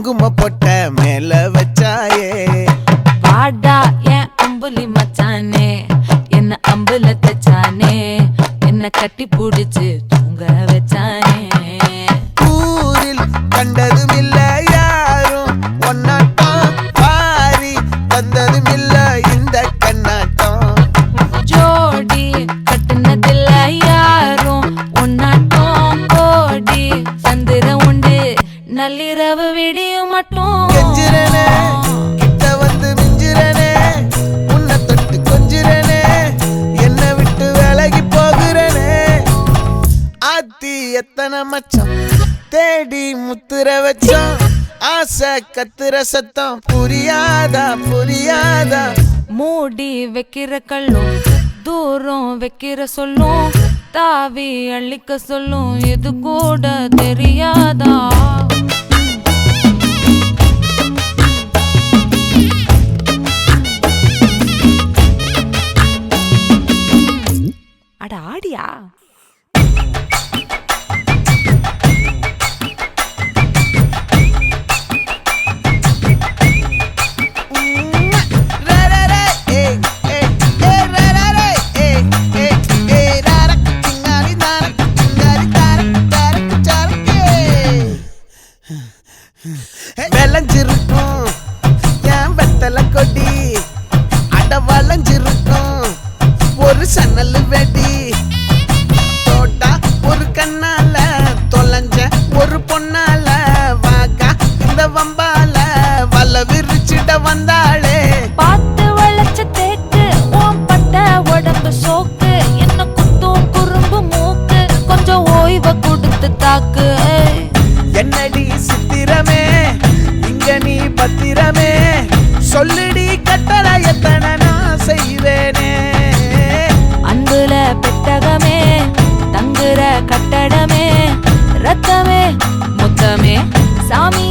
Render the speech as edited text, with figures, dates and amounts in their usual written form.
குங்கும பொட்ட மேல வச்சாயே வாடா என் அம்புலி மச்சானே என்ன அம்புல தச்சானே என்ன கட்டி புடிச்சு தூங்க வச்சானே ஊரில் கண்டதும் இல்ல யாரும் ஒன்னாட்டம் பாரி வந்ததும் இல்ல இந்த கண்ணாட்டம் ஜோடி கட்டுனதில்ல யாரும் ஒன்னாட்டம் கோடி சந்திர உண்டு நள்ளிரவு விடியும் மட்டும் கெஞ்சிரனே கிட்ட வந்து மிஞ்சிரனே உன்னை தொட்டு கொஞ்சிரனே என்ன விட்டு விலகி போகிறனே ஆத்தி எத்தனை மச்சம் தேடி முத்துற வச்சோம் ஆசை கத்துற சத்தம் புரியாதா புரியாதா மூடி வைக்கிற கல்லும் தூரம் வைக்கிற சொல்லும் தாவி அள்ளிக்க சொல்லும் இது கூட தெரியாதா அட ஆடியா விளைஞ்சிருக்கும் என் வெத்தலை கொடி அட வளைஞ்சிருக்கும் ஒரு சன்னல் வெடி தோட்டா ஒரு கண்ணால தொலைஞ்ச ஒரு பொண்ணால வாக்கா இந்த வம்பால வல்ல விரிச்சிட வந்தாளே பார்த்து வளைச்ச தேக்கு ஓம் பட்ட உடம்பு சோக்கு என்ன குத்தும் குறும்பு மூக்கு கொஞ்சம் ஓய்வை கொடுத்து தாக்கு என்னடி சித்திரமே இங்க நீ பத்திரமே சொல்லுடி கட்டளை எத்தனை நான் செய்வேனே அன்புல பெட்டகமே தங்குற கட்டடமே ரத்தமே முத்தமே சாமி